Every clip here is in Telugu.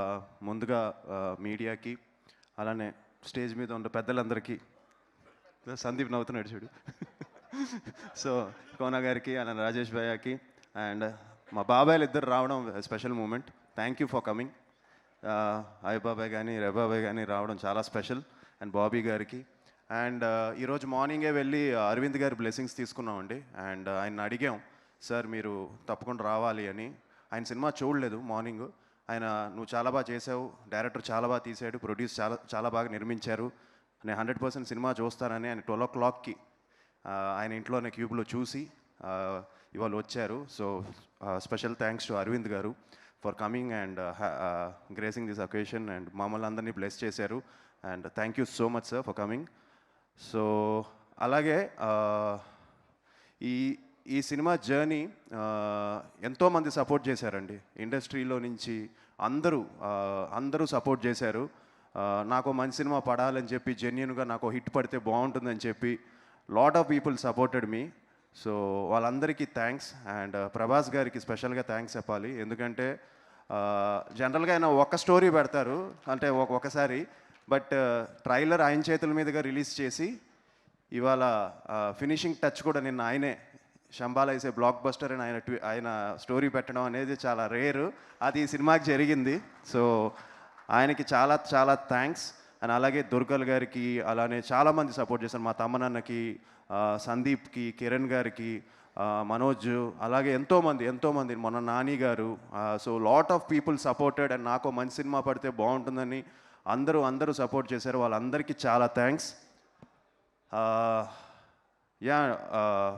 ముందుగా మీడియాకి అలానే స్టేజ్ మీద ఉన్న పెద్దలందరికీ సందీప్ నవ్వుతున్నాడు చూడు. సో కోన గారికి అలానే రాజేష్ భయ్యాకి అండ్ మా బాబాయ్లు ఇద్దరు రావడం special moment. Thank you for coming. అయ్య బాబాయ్ కానీ రబాబాయ్ కానీ రావడం చాలా స్పెషల్. అండ్ బాబీ గారికి అండ్ ఈరోజు మార్నింగే వెళ్ళి అరవింద్ గారి బ్లెస్సింగ్స్ తీసుకున్నామండి. అండ్ ఆయన అడిగాం, సార్ మీరు తప్పకుండా రావాలి అని. ఆయన సినిమా చూడలేదు మార్నింగ్. ఆయన నువ్వు చాలా బాగా చేసావు, డైరెక్టర్ చాలా బాగా తీసాడు, ప్రొడ్యూస్ చాలా చాలా బాగా నిర్మించారు, నేను 100% సినిమా చూస్తానని ఆయన 12 o'clockకి ఆయన ఇంట్లోనే క్యూబ్లో చూసి ఇవాళ వచ్చారు. So special thanks to Aravind garu for coming and gracing this occasion and మమ్మల్ని అందరినీ బ్లెస్ చేశారు. And thank you so much sir for coming. So అలాగే ఈ సినిమా జర్నీ ఎంతోమంది సపోర్ట్ చేశారండి. ఇండస్ట్రీలో నుంచి అందరూ సపోర్ట్ చేశారు. నాకు మంచి సినిమా పడాలని చెప్పి, జెన్యున్గా నాకు హిట్ పడితే బాగుంటుందని చెప్పి lot of people supported me. So వాళ్ళందరికీ థ్యాంక్స్. అండ్ ప్రభాస్ గారికి స్పెషల్గా థ్యాంక్స్ చెప్పాలి. ఎందుకంటే జనరల్గా ఆయన ఒక స్టోరీ పెడతారు అంటే ఒకసారి, బట్ ట్రైలర్ ఆయన చేతుల మీదుగా రిలీజ్ చేసి ఇవాళ ఫినిషింగ్ టచ్ కూడా నిన్న ఆయనే శంబాల వేసే బ్లాక్ బస్టర్ అని ఆయన స్టోరీ పెట్టడం అనేది చాలా రేరు. అది ఈ సినిమాకి జరిగింది. సో ఆయనకి చాలా చాలా థ్యాంక్స్. అండ్ అలాగే దుర్గల్ గారికి అలానే చాలామంది సపోర్ట్ చేశారు. మా తమ్మనన్నకి, సందీప్కి, కిరణ్ గారికి, మనోజ్, అలాగే ఎంతోమంది మొన్న నాని గారు. So lot of people supported. And నాకు మంచి సినిమా పడితే బాగుంటుందని అందరూ సపోర్ట్ చేశారు. వాళ్ళందరికీ చాలా థ్యాంక్స్.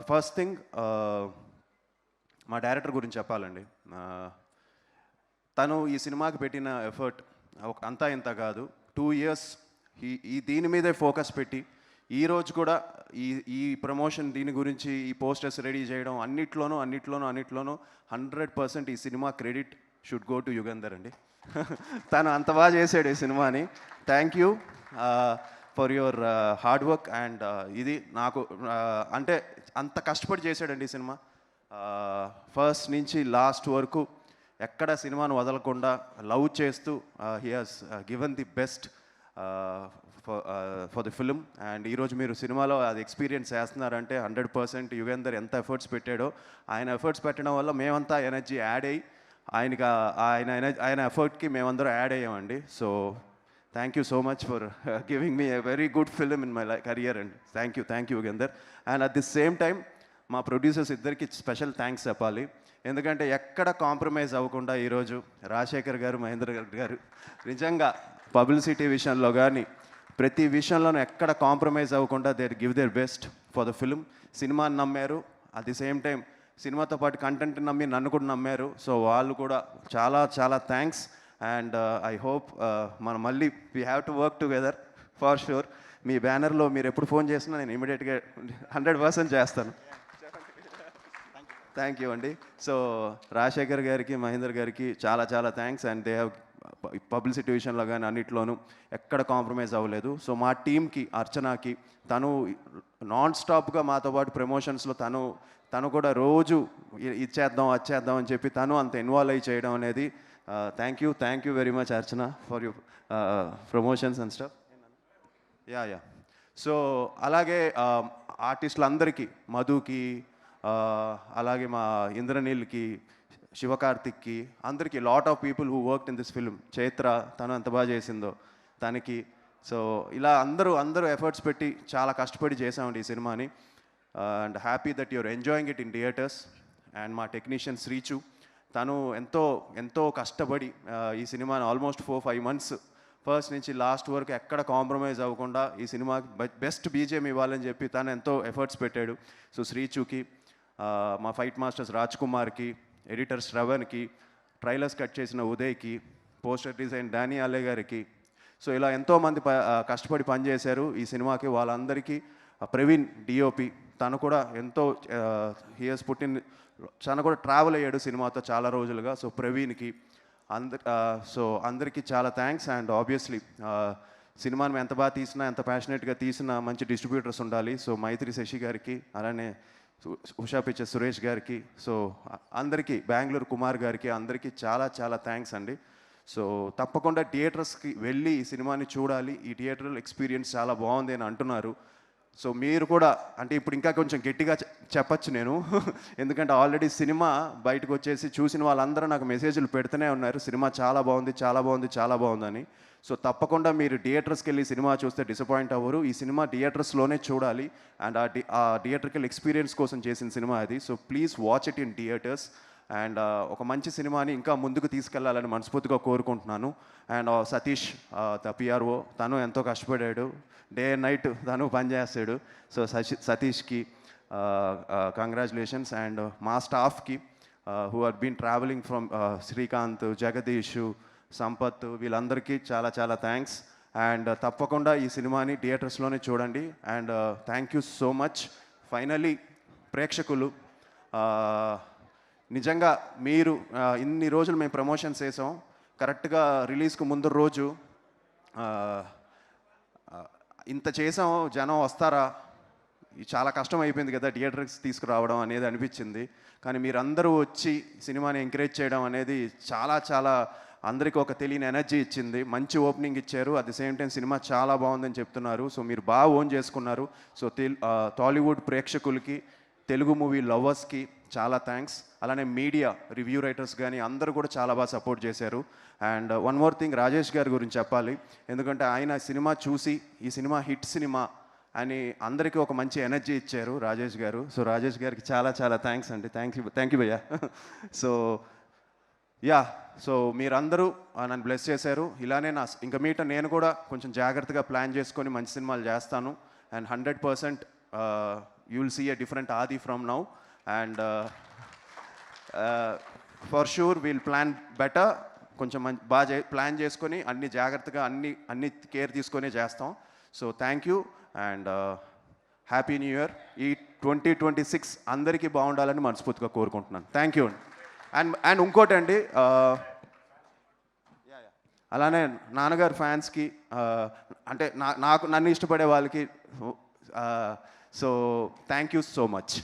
ఫస్ట్ థింగ్ మా డైరెక్టర్ గురించి చెప్పాలండి. తను ఈ సినిమాకి పెట్టిన ఎఫర్ట్ అంతా ఇంత కాదు. 2 years దీని మీదే ఫోకస్ పెట్టి ఈరోజు కూడా ఈ ప్రమోషన్ దీని గురించి ఈ పోస్టర్స్ రెడీ చేయడం అన్నిట్లోనూ 100% ఈ cinema credit should go to Yugandhar అండి. తను అంత బాగా చేశాడు ఈ సినిమాని. Thank you for your hard work. And ఇది నాకు అంటే అంత కష్టపడి చేశాడండి ఈ సినిమా. ఫస్ట్ నుంచి లాస్ట్ వరకు ఎక్కడ సినిమాను వదలకుండా లవ్ చేస్తూ he has given the best for the film. And ఈరోజు మీరు సినిమాలో అది ఎక్స్పీరియన్స్ చేస్తున్నారంటే 100% యుగేందర్ ఎంత ఎఫర్ట్స్ పెట్టాడో, ఆయన ఎఫర్ట్స్ పెట్టడం వల్ల మేమంతా ఎనర్జీ యాడ్ అయ్యి ఆయన ఎఫర్ట్కి మేమందరం యాడ్ అయ్యామండి. So thank you so much for giving me a very good film in my career and thank you Yugender. And at the same time మా ప్రొడ్యూసర్స్ ఇద్దరికి స్పెషల్ థ్యాంక్స్ చెప్పాలి. ఎందుకంటే ఎక్కడ కాంప్రమైజ్ అవ్వకుండా ఈరోజు రాజశేఖర్ గారు, మహేంద్ర గారు నిజంగా పబ్లిసిటీ విషయంలో కానీ ప్రతి విషయంలోనూ ఎక్కడ కాంప్రమైజ్ అవ్వకుండా they give their best for the film. సినిమాని నమ్మారు, అట్ ది సేమ్ టైం సినిమాతో పాటు కంటెంట్ నమ్మి నన్ను కూడా నమ్మారు. సో వాళ్ళు కూడా చాలా చాలా థ్యాంక్స్. అండ్ ఐ హోప్ మనం మళ్ళీ we have to work together for sure. మీ బ్యానర్లో మీరు ఎప్పుడు ఫోన్ చేసినా నేను ఇమీడియట్గా 100% చేస్తాను. థ్యాంక్ యూ అండి. సో రాజశేఖర్ గారికి, మహేందర్ గారికి చాలా చాలా thanks. And they have publicity విషయంలో కానీ అన్నిట్లోనూ ఎక్కడ కాంప్రమైజ్ అవ్వలేదు. సో మా టీంకి, అర్చనాకి, తను నాన్ స్టాప్గా మాతో పాటు ప్రమోషన్స్లో తను కూడా రోజు ఇచ్చేద్దాం వచ్చేద్దాం అని చెప్పి తను అంత ఇన్వాల్వ్ అయ్యి చేయడం అనేది thank you very much Archana for you promotions and stuff. Yeah so అలాగే ఆర్టిస్టులందరికీ, మధుకి, అలాగే మా ఇంద్రనీల్కి, శివకార్తిక్కి, అందరికీ lot of people who worked in this film. Chaitra తను ఎంత బాగా చేసిందో తనకి. సో ఇలా అందరూ ఎఫర్ట్స్ పెట్టి చాలా కష్టపడి చేసామండి ఈ సినిమాని. And happy that your enjoying it in theatres. And మా టెక్నీషియన్ శ్రీచు, తను ఎంతో కష్టపడి ఈ సినిమాని ఆల్మోస్ట్ 4-5 months ఫస్ట్ నుంచి లాస్ట్ వరకు ఎక్కడ కాంప్రమైజ్ అవ్వకుండా ఈ సినిమాకి బెస్ట్ బీజిఎం ఇవ్వాలని చెప్పి తను ఎంతో ఎఫర్ట్స్ పెట్టాడు. సో శ్రీచుకి, మా ఫైట్ మాస్టర్స్ రాజ్ కుమార్కి, ఎడిటర్ శ్రవణ్కి, ట్రైలర్స్ కట్ చేసిన ఉదయ్కి, పోస్టర్ డిజైన్ డానీ అలే గారికి. సో ఇలా ఎంతోమంది కష్టపడి పనిచేశారు ఈ సినిమాకి. వాళ్ళందరికీ ప్రవీణ్ డిఓపి, తను కూడా ఎంతో హియర్స్ తను కూడా ట్రావెల్ అయ్యాడు సినిమాతో చాలా రోజులుగా. సో ప్రవీణ్కి అందరికీ చాలా థ్యాంక్స్. అండ్ ఆబ్వియస్లీ సినిమాని ఎంత బాగా తీసినా, ఎంత ప్యాషనెట్గా తీసినా మంచి డిస్ట్రిబ్యూటర్స్ ఉండాలి. సో మైత్రి శశి గారికి, అలానే ఉషా పిక్చర్స్ సురేష్ గారికి, సో అందరికీ, బెంగళూరు కుమార్ గారికి, అందరికీ చాలా చాలా థ్యాంక్స్ అండి. సో తప్పకుండా థియేటర్స్కి వెళ్ళి ఈ సినిమాని చూడాలి. ఈ థియేటర్ ఎక్స్పీరియన్స్ చాలా బాగుంది అని అంటున్నారు. సో మీరు కూడా అంటే ఇప్పుడు ఇంకా కొంచెం గట్టిగా చెప్పచ్చు నేను ఎందుకంటే ఆల్రెడీ సినిమా బయటకు వచ్చేసి చూసిన వాళ్ళందరూ నాకు మెసేజ్లు పెడుతూనే ఉన్నారు, సినిమా చాలా బాగుంది, చాలా బాగుంది, చాలా బాగుందని. సో తప్పకుండా మీరు థియేటర్స్కి వెళ్ళి సినిమా చూస్తే డిసప్పాయింట్ అవ్వరు. ఈ సినిమా థియేటర్స్లోనే చూడాలి. అండ్ ఆ థియేటర్కల్ ఎక్స్పీరియన్స్ కోసం చేసిన సినిమా అది. So please watch it in theatres. And ఒక మంచి సినిమాని ఇంకా ముందుకు తీసుకెళ్లాలని మనస్ఫూర్తిగా కోరుకుంటున్నాను. అండ్ సతీష్ ద పిఆర్ఓ, తను ఎంతో కష్టపడాడు, డే అండ్ నైట్ తను పనిచేస్తాడు. So సతీష్కి congratulations. అండ్ మా స్టాఫ్కి who are been travelling from Srikanth, Jagadish, Sampath, వీళ్ళందరికీ చాలా చాలా థ్యాంక్స్. అండ్ తప్పకుండా ఈ సినిమాని థియేటర్స్లోనే చూడండి. And thank you so much. Finally ప్రేక్షకులు, నిజంగా మీరు ఇన్ని రోజులు మేము ప్రమోషన్స్ చేసాం, కరెక్ట్గా రిలీజ్కు ముందు రోజు ఇంత చేసాం, జనం వస్తారా, చాలా కష్టం అయిపోయింది కదా థియేటర్స్ తీసుకురావడం అనేది అనిపించింది. కానీ మీరందరూ వచ్చి సినిమాని ఎంకరేజ్ చేయడం అనేది చాలా చాలా అందరికీ ఒక తెలియని ఎనర్జీ ఇచ్చింది. మంచి ఓపెనింగ్ ఇచ్చారు, at the same time cinema చాలా బాగుందని చెప్తున్నారు. సో మీరు బాగా ఓన్ చేసుకున్నారు. సో టాలీవుడ్ ప్రేక్షకులకి, తెలుగు మూవీ లవర్స్కి చాలా థ్యాంక్స్. అలానే మీడియా, రివ్యూ రైటర్స్ కానీ అందరూ కూడా చాలా బాగా సపోర్ట్ చేశారు. And one more thing, Rajesh గారి గురించి చెప్పాలి. ఎందుకంటే ఆయన సినిమా చూసి ఈ సినిమా హిట్ సినిమా అని అందరికీ ఒక మంచి ఎనర్జీ ఇచ్చారు రాజేష్ గారు. సో రాజేష్ గారికి చాలా చాలా థ్యాంక్స్ అండి. థ్యాంక్ యూ భయ్యా. సో యా, సో మీరందరూ నన్ను బ్లెస్ చేశారు. ఇలానే ఇంకా మీట నేను కూడా కొంచెం జాగ్రత్తగా ప్లాన్ చేసుకొని మంచి సినిమాలు చేస్తాను. And 100% you will see a different Adi from now. And for sure we'll plan better. కొంచెం బాగా ప్లాన్ చేసుకొని అన్ని జాగ్రత్తగా అన్ని కేర్ తీసుకొని చేస్తాం. So thank you and happy new year. ఈ 2026 అందరికీ బాగుండాలని మనస్ఫూర్తిగా కోరుకుంటున్నాను. Thank you. అండ్ ఇంకోటి అండి, అలానే నాన్నగారు ఫ్యాన్స్కి, అంటే నన్ను ఇష్టపడే వాళ్ళకి, so thank you so much.